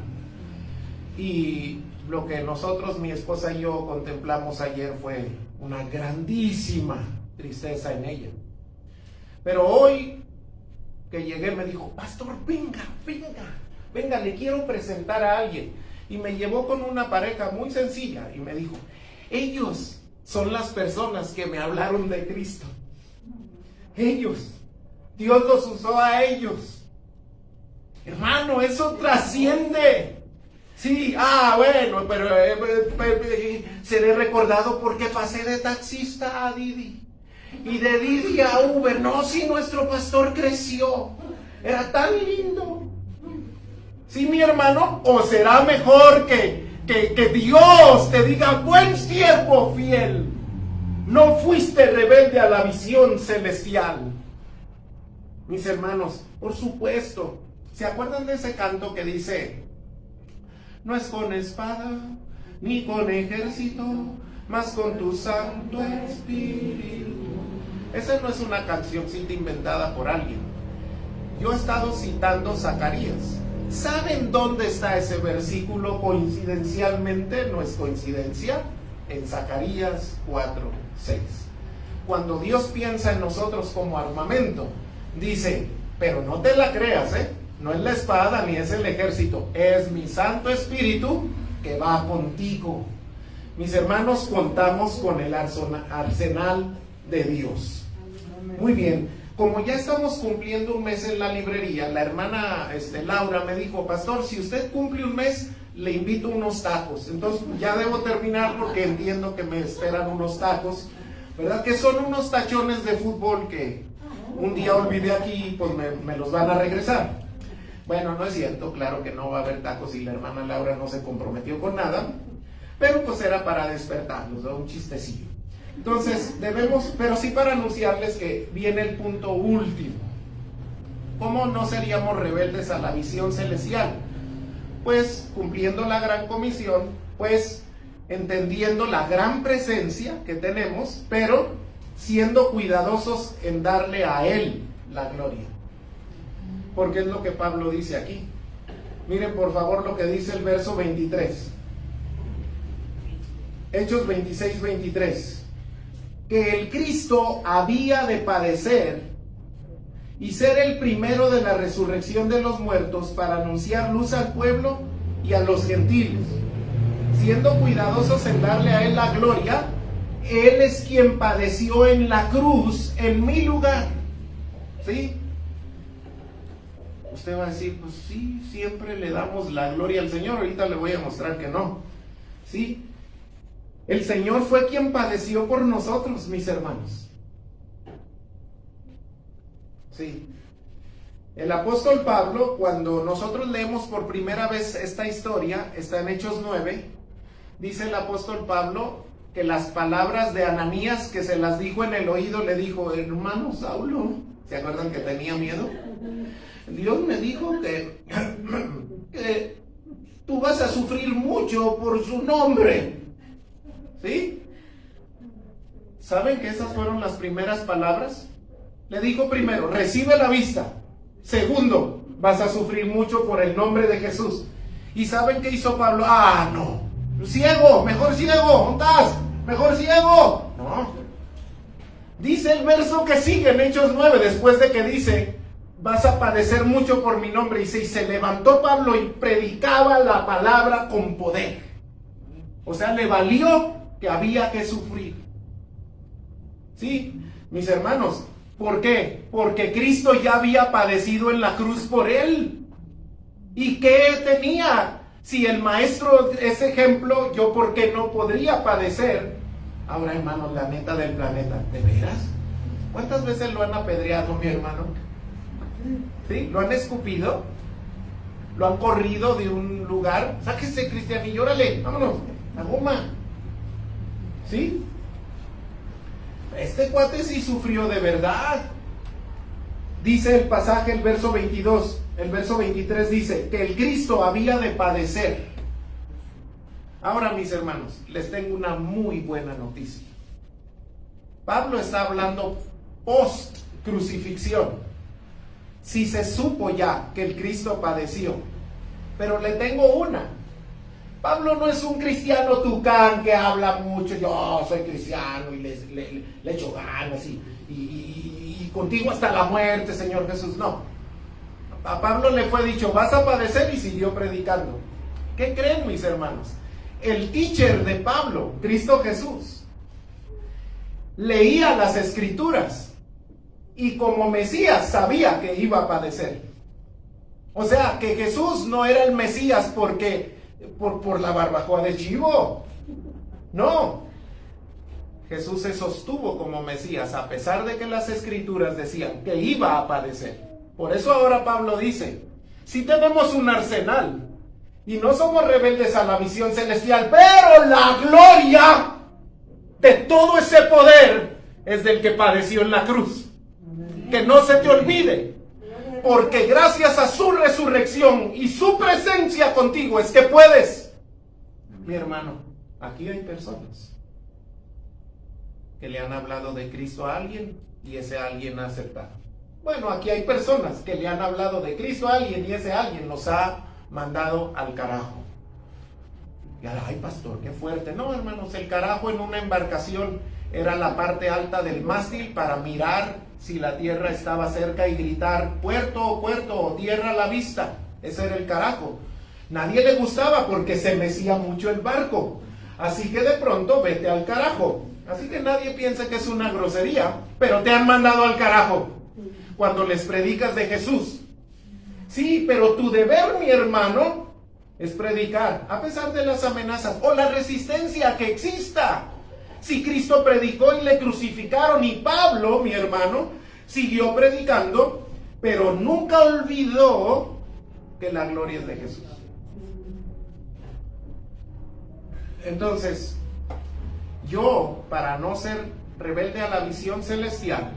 Y lo que nosotros, mi esposa y yo, contemplamos ayer fue una grandísima tristeza en ella. Pero hoy que llegué me dijo, pastor, venga, le quiero presentar a alguien. Y me llevó con una pareja muy sencilla y me dijo, ellos son las personas que me hablaron de Cristo. Ellos, Dios los usó a ellos. Hermano, eso trasciende. Sí, bueno, pero seré recordado porque pasé de taxista a Didi y de Didi a Uber. No, si nuestro pastor creció, era tan lindo. Sí, mi hermano, o será mejor que Dios te diga, buen siervo fiel, no fuiste rebelde a la visión celestial. Mis hermanos, por supuesto, ¿se acuerdan de ese canto que dice, no es con espada ni con ejército, mas con tu Santo Espíritu? Esa no es una cancioncita inventada por alguien. Yo he estado citando Zacarías. ¿Saben dónde está ese versículo coincidencialmente? No es coincidencia. En Zacarías 4:6. Cuando Dios piensa en nosotros como armamento, dice, pero no te la creas, no es la espada ni es el ejército, es mi Santo Espíritu que va contigo. Mis hermanos, contamos con el arsenal de Dios. Muy bien, como ya estamos cumpliendo un mes en la librería, la hermana Laura me dijo, pastor, si usted cumple un mes, le invito unos tacos. Entonces ya debo terminar porque entiendo que me esperan unos tacos, ¿verdad? Que son unos tachones de fútbol que un día olvidé aquí y pues me los van a regresar. Bueno, no es cierto, claro que no va a haber tacos y la hermana Laura no se comprometió con nada, pero pues era para despertarlos, ¿no? Un chistecillo. Entonces pero sí para anunciarles que viene el punto último. ¿Cómo no seríamos rebeldes a la visión celestial? Pues cumpliendo la gran comisión, pues entendiendo la gran presencia que tenemos, pero siendo cuidadosos en darle a Él la gloria. Porque es lo que Pablo dice aquí. Miren por favor lo que dice el verso 23. Hechos 26, 23. Que el Cristo había de padecer y ser el primero de la resurrección de los muertos para anunciar luz al pueblo y a los gentiles. Siendo cuidadosos en darle a Él la gloria, Él es quien padeció en la cruz en mi lugar. ¿Sí? Usted va a decir, pues sí, siempre le damos la gloria al Señor. Ahorita le voy a mostrar que no. ¿Sí? El Señor fue quien padeció por nosotros, mis hermanos. Sí. El apóstol Pablo, cuando nosotros leemos por primera vez esta historia, está en Hechos 9, dice el apóstol Pablo que las palabras de Ananías que se las dijo en el oído, le dijo, hermano Saulo, ¿se acuerdan que tenía miedo? Dios me dijo que tú vas a sufrir mucho por su nombre. ¿Sí? ¿Saben que esas fueron las primeras palabras? Le dijo primero, recibe la vista. Segundo, vas a sufrir mucho por el nombre de Jesús. ¿Y saben qué hizo Pablo? Ah, no, ciego, mejor ciego, ¿dónde estás? Mejor ciego. No. Dice el verso que sigue en Hechos 9, después de que dice, vas a padecer mucho por mi nombre. Dice, y se levantó Pablo y predicaba la palabra con poder. O sea, le valió que había que sufrir. ¿Sí? Mis hermanos, ¿por qué? Porque Cristo ya había padecido en la cruz por él. ¿Y qué tenía? Si el maestro es ejemplo, ¿yo por qué no podría padecer? Ahora, hermanos, la neta del planeta, ¿de veras? ¿Cuántas veces lo han apedreado, mi hermano? ¿Sí? ¿Lo han escupido? ¿Lo han corrido de un lugar? Sáquese, Cristianillo, órale, vámonos, la goma. ¿Sí? Este cuate sí sufrió de verdad. Dice el pasaje, el verso 22, el verso 23 dice que el Cristo había de padecer. Ahora, mis hermanos, les tengo una muy buena noticia. Pablo está hablando post crucifixión. Si se supo ya que el Cristo padeció, pero le tengo una. Pablo no es un cristiano tucán que habla mucho, yo soy cristiano y le echo ganas y contigo hasta la muerte, Señor Jesús. No. A Pablo le fue dicho, vas a padecer, y siguió predicando. ¿Qué creen, mis hermanos? El teacher de Pablo, Cristo Jesús, leía las escrituras y como Mesías sabía que iba a padecer. O sea, que Jesús no era el Mesías por la barbacoa de chivo. No. Jesús se sostuvo como Mesías a pesar de que las escrituras decían que iba a padecer. Por eso ahora Pablo dice, si tenemos un arsenal y no somos rebeldes a la visión celestial, pero la gloria de todo ese poder es del que padeció en la cruz. Que no se te olvide, porque gracias a su resurrección y su presencia contigo es que puedes. Mi hermano, aquí hay personas que le han hablado de Cristo a alguien y ese alguien ha aceptado. Bueno, aquí hay personas que le han hablado de Cristo a alguien y ese alguien los ha mandado al carajo. Y ahora, ay pastor, qué fuerte. No, hermanos, el carajo en una embarcación era la parte alta del mástil para mirar si la tierra estaba cerca y gritar, puerto, o tierra a la vista. Ese era el carajo. Nadie le gustaba porque se mecía mucho el barco. Así que de pronto vete al carajo. Así que nadie piensa que es una grosería, pero te han mandado al carajo cuando les predicas de Jesús. Sí, pero tu deber, mi hermano, es predicar, a pesar de las amenazas o la resistencia que exista. Si Cristo predicó y le crucificaron, y Pablo, mi hermano, siguió predicando, pero nunca olvidó que la gloria es de Jesús. Entonces, yo, para no ser rebelde a la visión celestial,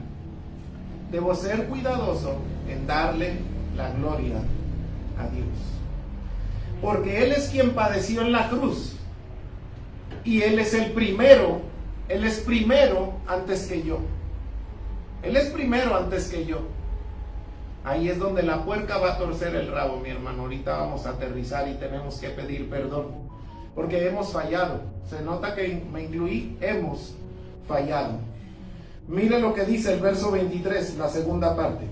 debo ser cuidadoso en darle la gloria a Dios. Porque Él es quien padeció en la cruz. Y Él es el primero. Él es primero antes que yo. Él es primero antes que yo. Ahí es donde la puerca va a torcer el rabo, mi hermano. Ahorita vamos a aterrizar y tenemos que pedir perdón. Porque hemos fallado. Se nota que me incluí. Hemos fallado. Mire lo que dice el verso 23, la segunda parte.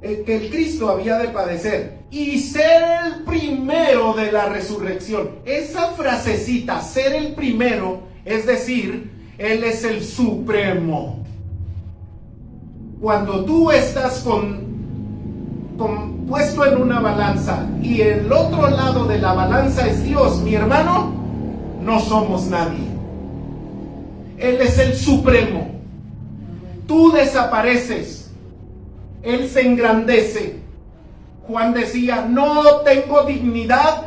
Que el Cristo había de padecer y ser el primero de la resurrección. Esa frasecita, ser el primero, es decir, Él es el supremo. Cuando tú estás puesto en una balanza y el otro lado de la balanza es Dios, mi hermano, no somos nadie. Él es el supremo. Tú desapareces. Él se engrandece. Juan decía, no tengo dignidad,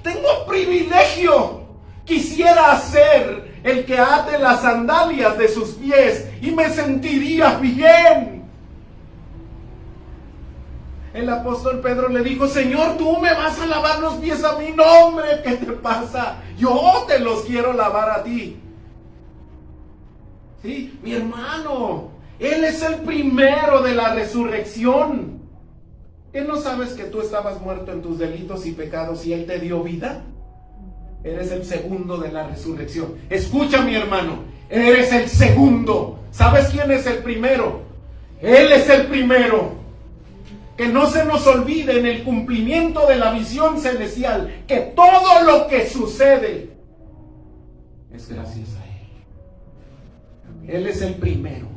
tengo privilegio. Quisiera ser el que ate las sandalias de sus pies y me sentiría bien. El apóstol Pedro le dijo, Señor, ¿tú me vas a lavar los pies a mí? No, hombre, ¿qué te pasa? Yo te los quiero lavar a ti. Sí, mi hermano, Él es el primero de la resurrección. ¿Qué no sabes que tú estabas muerto en tus delitos y pecados y Él te dio vida? Eres el segundo de la resurrección. Escucha, mi hermano, eres el segundo. ¿Sabes quién es el primero? Él es el primero. Que no se nos olvide en el cumplimiento de la visión celestial que todo lo que sucede es gracias a Él. Él es el primero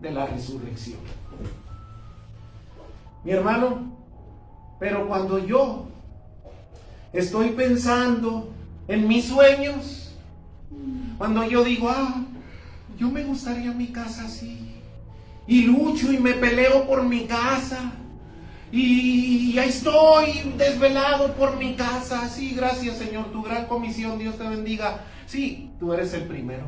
de la resurrección. Mi hermano, pero cuando yo estoy pensando en mis sueños, cuando yo digo, yo me gustaría mi casa así, y lucho y me peleo por mi casa, y ya estoy desvelado por mi casa, sí, gracias Señor, tu gran comisión, Dios te bendiga, sí, tú eres el primero.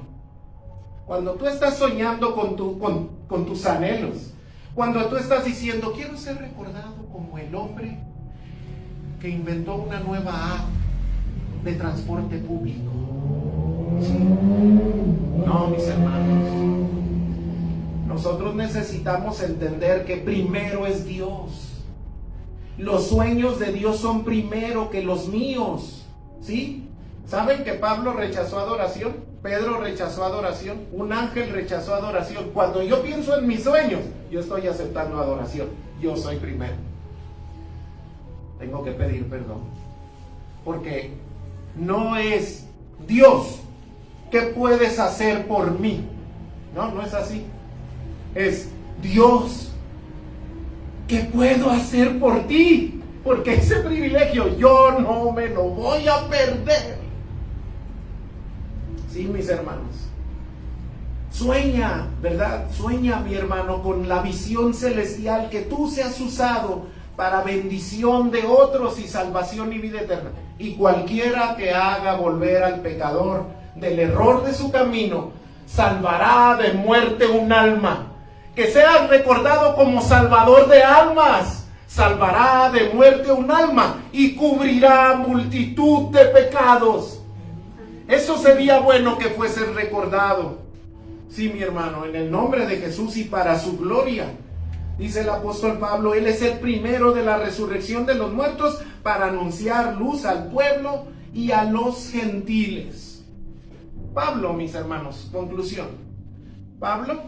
Cuando tú estás soñando con tus anhelos, cuando tú estás diciendo, quiero ser recordado como el hombre que inventó una nueva app de transporte público. ¿Sí? No, mis hermanos. Nosotros necesitamos entender que primero es Dios. Los sueños de Dios son primero que los míos. ¿Sí? ¿Saben que Pablo rechazó adoración? Pedro rechazó adoración. Un ángel rechazó adoración. Cuando yo pienso en mis sueños, yo estoy aceptando adoración. Yo soy primero. Tengo que pedir perdón. Porque no es Dios, ¿qué puedes hacer por mí? No, no es así. Es Dios, ¿qué puedo hacer por ti? Porque ese privilegio yo no me lo voy a perder. Sí, mis hermanos. Sueña, ¿verdad? Sueña, mi hermano, con la visión celestial, que tú seas usado para bendición de otros y salvación y vida eterna. Y cualquiera que haga volver al pecador del error de su camino, salvará de muerte un alma. Que sea recordado como salvador de almas, salvará de muerte un alma y cubrirá multitud de pecados. Eso sería bueno que fuese recordado. Sí, mi hermano, en el nombre de Jesús y para su gloria. Dice el apóstol Pablo, Él es el primero de la resurrección de los muertos para anunciar luz al pueblo y a los gentiles. Pablo, mis hermanos, conclusión. Pablo,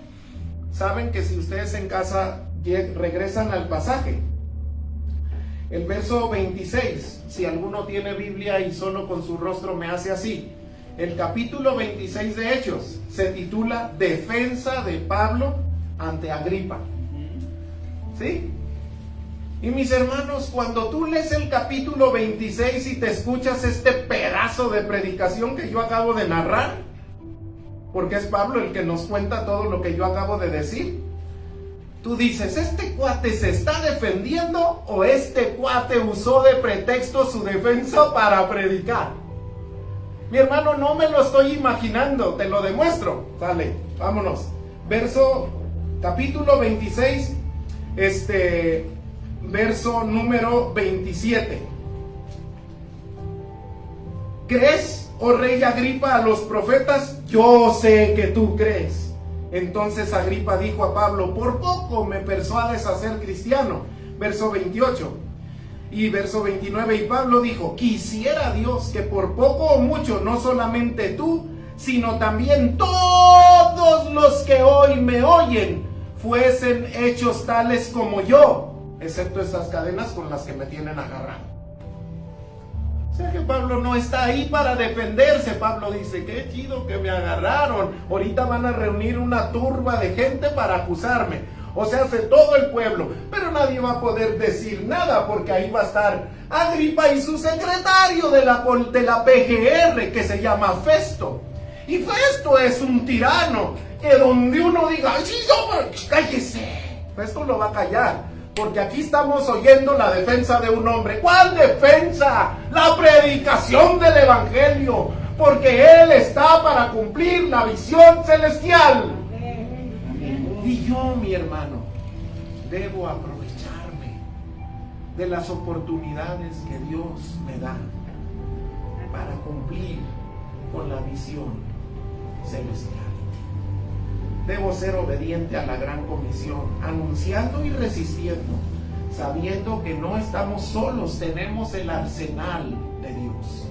saben que si ustedes en casa regresan al pasaje, el verso 26, si alguno tiene Biblia y solo con su rostro me hace así, El capítulo 26 de Hechos se titula Defensa de Pablo ante Agripa. ¿Sí? Y mis hermanos, cuando tú lees el capítulo 26 y te escuchas este pedazo de predicación que yo acabo de narrar, porque es Pablo el que nos cuenta todo lo que yo acabo de decir, tú dices, ¿este cuate se está defendiendo o este cuate usó de pretexto su defensa para predicar? Mi hermano, no me lo estoy imaginando, te lo demuestro. Sale, vámonos. Capítulo 26, verso número 27. ¿Crees, oh rey Agripa, a los profetas? Yo sé que tú crees. Entonces Agripa dijo a Pablo, por poco me persuades a ser cristiano. Verso 28 y verso 29. Y Pablo dijo, quisiera Dios que por poco o mucho, no solamente tú, sino también todos los que hoy me oyen, fuesen hechos tales como yo, excepto estas cadenas con las que me tienen agarrado. O sea que Pablo no está ahí para defenderse. Pablo dice, qué chido que me agarraron. Ahorita van a reunir una turba de gente para acusarme. O sea, hace todo el pueblo. Pero nadie va a poder decir nada porque ahí va a estar Agripa y su secretario de la PGR, que se llama Festo. Y Festo es un tirano que donde uno diga, ¡ay, sí, cállese! Festo lo va a callar. Porque aquí estamos oyendo la defensa de un hombre. ¿Cuál defensa? La predicación del evangelio. Porque él está para cumplir la visión celestial. Y yo, mi hermano, debo aprovecharme de las oportunidades que Dios me da para cumplir con la visión celestial. Debo ser obediente a la gran comisión, anunciando y resistiendo, sabiendo que no estamos solos, tenemos el arsenal de Dios.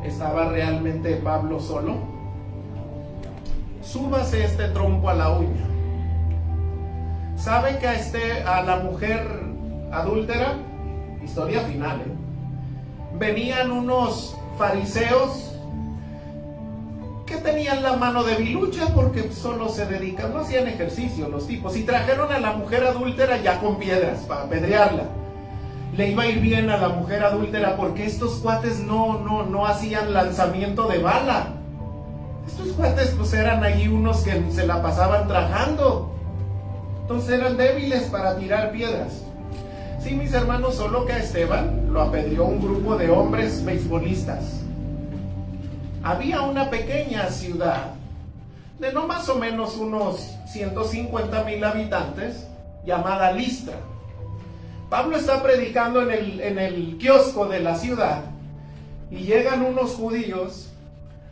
¿Estaba realmente Pablo solo? Súbase este trompo a la uña. ¿Sabe que a la mujer adúltera, historia final, venían unos fariseos que tenían la mano debilucha porque solo se dedican, no hacían ejercicio los tipos, y trajeron a la mujer adúltera ya con piedras para apedrearla? Le iba a ir bien a la mujer adúltera porque estos cuates no hacían lanzamiento de bala. Estos cuates pues eran ahí unos que se la pasaban trajando, entonces eran débiles para tirar piedras. Sí, mis hermanos, solo que a Esteban lo apedreó un grupo de hombres beisbolistas. Había una pequeña ciudad de no más o menos unos 150,000 habitantes llamada Listra. Pablo está predicando en el kiosco de la ciudad y llegan unos judíos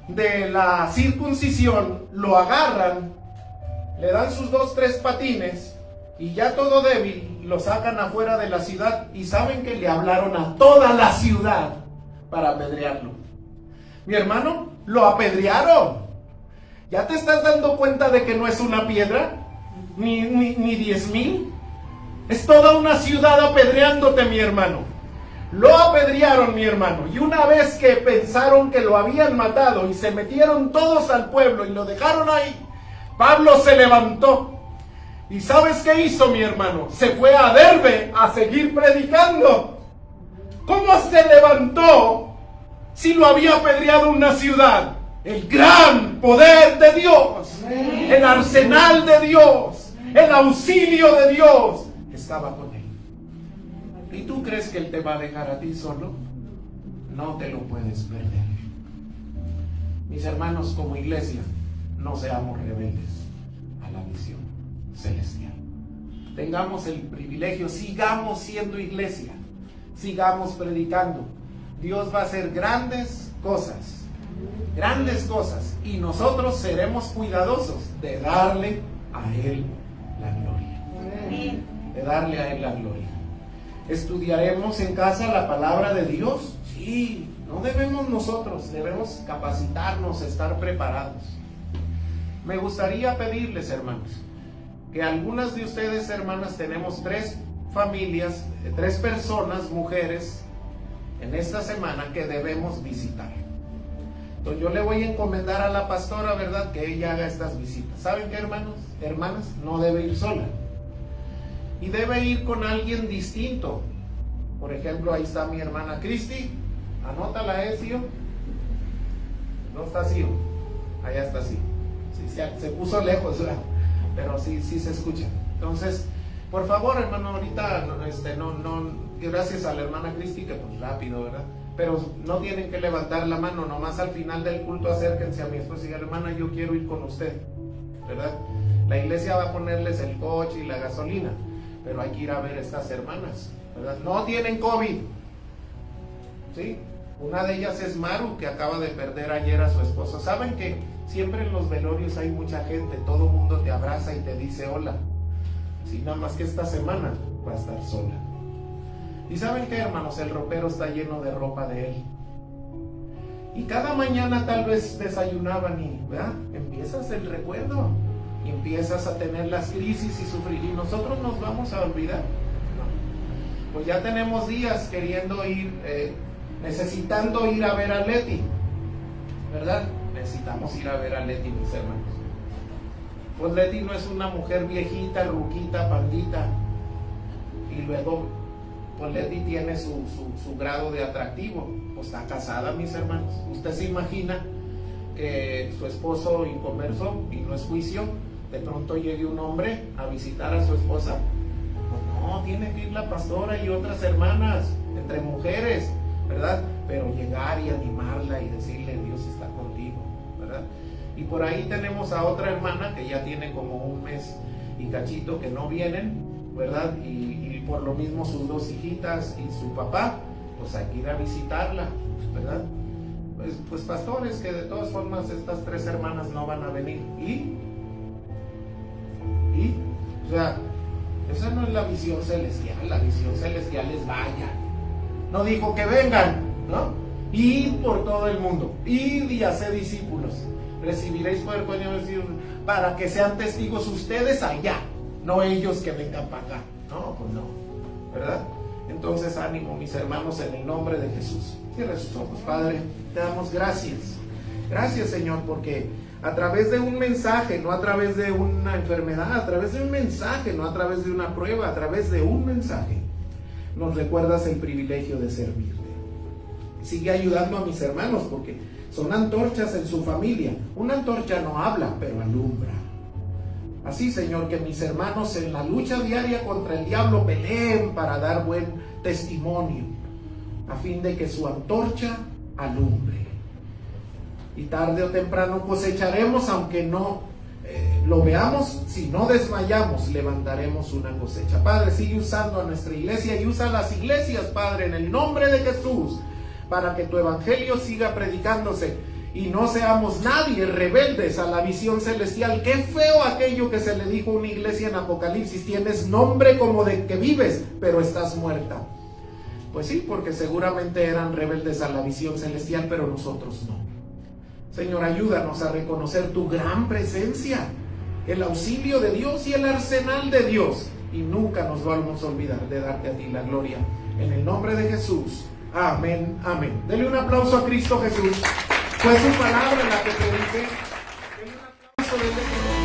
de la circuncisión, lo agarran, le dan sus 2-3 patines y ya todo débil lo sacan afuera de la ciudad, y saben que le hablaron a toda la ciudad para apedrearlo. Mi hermano, lo apedrearon. ¿Ya te estás dando cuenta de que no es una piedra? Ni 10,000. Es toda una ciudad apedreándote, mi hermano. Lo apedrearon, mi hermano. Y una vez que pensaron que lo habían matado y se metieron todos al pueblo y lo dejaron ahí, Pablo se levantó. ¿Y sabes qué hizo, mi hermano? Se fue a Derbe a seguir predicando. ¿Cómo se levantó si lo había apedreado una ciudad? El gran poder de Dios, el arsenal de Dios, el auxilio de Dios estaba con él. ¿Y tú crees que él te va a dejar a ti solo? No te lo puedes perder. Mis hermanos, como iglesia, no seamos rebeldes a la visión celestial. Tengamos el privilegio, sigamos siendo iglesia, sigamos predicando. Dios va a hacer grandes cosas, y nosotros seremos cuidadosos de darle a Él la gloria. De darle a Él la gloria. ¿Estudiaremos en casa la palabra de Dios? Sí, no debemos nosotros, debemos capacitarnos, estar preparados. Me gustaría pedirles, hermanos, que algunas de ustedes, hermanas, tenemos 3 familias, 3 personas, mujeres, en esta semana que debemos visitar. Entonces yo le voy a encomendar a la pastora, ¿verdad?, que ella haga estas visitas. ¿Saben qué, hermanos? Hermanas, no debe ir sola. Y debe ir con alguien distinto. Por ejemplo, ahí está mi hermana Cristi. Anótala, Ezio. No está así. Allá está así. Sí, se puso lejos, ¿verdad? Pero sí se escucha. Entonces, por favor, hermano, ahorita gracias a la hermana Cristi, que pues rápido, ¿verdad? Pero no tienen que levantar la mano, nomás al final del culto acérquense a mi esposa y digan, hermana, yo quiero ir con usted, ¿verdad? La iglesia va a ponerles el coche y la gasolina, pero hay que ir a ver a estas hermanas, ¿verdad? No tienen COVID, ¿sí? Una de ellas es Maru, que acaba de perder ayer a su esposo. ¿Saben que siempre en los velorios hay mucha gente? Todo el mundo te abraza y te dice hola. Sí, nada más que esta semana va a estar sola. ¿Y saben qué, hermanos? El ropero está lleno de ropa de él. Y cada mañana tal vez desayunaban y, ¿verdad?, empiezas el recuerdo. Y empiezas a tener las crisis y sufrir. ¿Y nosotros nos vamos a olvidar? No. Pues ya tenemos días queriendo ir, necesitando ir a ver a Leti, ¿verdad? Necesitamos ir a ver a Leti, mis hermanos. Pues Leti no es una mujer viejita, ruquita, pandita. Y luego, pues Leti tiene su grado de atractivo. Pues está casada, mis hermanos. Usted se imagina que su esposo inconverso, y no es juicio, de pronto llegue un hombre a visitar a su esposa. Pues no, tiene que ir la pastora y otras hermanas, entre mujeres, ¿verdad? Pero llegar y animarla y decirle, Dios está contigo, ¿verdad? Y por ahí tenemos a otra hermana que ya tiene como un mes y cachito que no vienen, ¿verdad? Y por lo mismo sus dos hijitas y su papá, pues hay que ir a visitarla, ¿verdad? Pues pastores, que de todas formas estas tres hermanas no van a venir. O sea, esa no es la visión celestial. La visión celestial es vayan. No dijo que vengan, ¿no? Id por todo el mundo, id y haced discípulos. Recibiréis poder para que sean testigos ustedes allá, no ellos que vengan para acá. No, pues no, ¿verdad? Entonces ánimo, mis hermanos, en el nombre de Jesús. Cierra sus ojos. Padre, te damos gracias. Gracias, Señor, porque a través de un mensaje, no a través de una enfermedad, a través de un mensaje, no a través de una prueba, a través de un mensaje, nos recuerdas el privilegio de servirte. Sigue ayudando a mis hermanos, porque son antorchas en su familia. Una antorcha no habla, pero alumbra. Así, Señor, que mis hermanos en la lucha diaria contra el diablo peleen para dar buen testimonio, a fin de que su antorcha alumbre. Y tarde o temprano cosecharemos, aunque no lo veamos. Si no desmayamos, levantaremos una cosecha. Padre, sigue usando a nuestra iglesia y usa las iglesias, Padre, en el nombre de Jesús, para que tu evangelio siga predicándose y no seamos nadie rebeldes a la visión celestial. Qué feo aquello que se le dijo a una iglesia en Apocalipsis: tienes nombre como de que vives, pero estás muerta. Pues sí, porque seguramente eran rebeldes a la visión celestial, pero nosotros no. Señor, ayúdanos a reconocer tu gran presencia, el auxilio de Dios y el arsenal de Dios, y nunca nos vamos a olvidar de darte a ti la gloria. En el nombre de Jesús. Amén, amén. Dele un aplauso a Cristo Jesús. Fue su palabra la que prediqué. Dele un aplauso.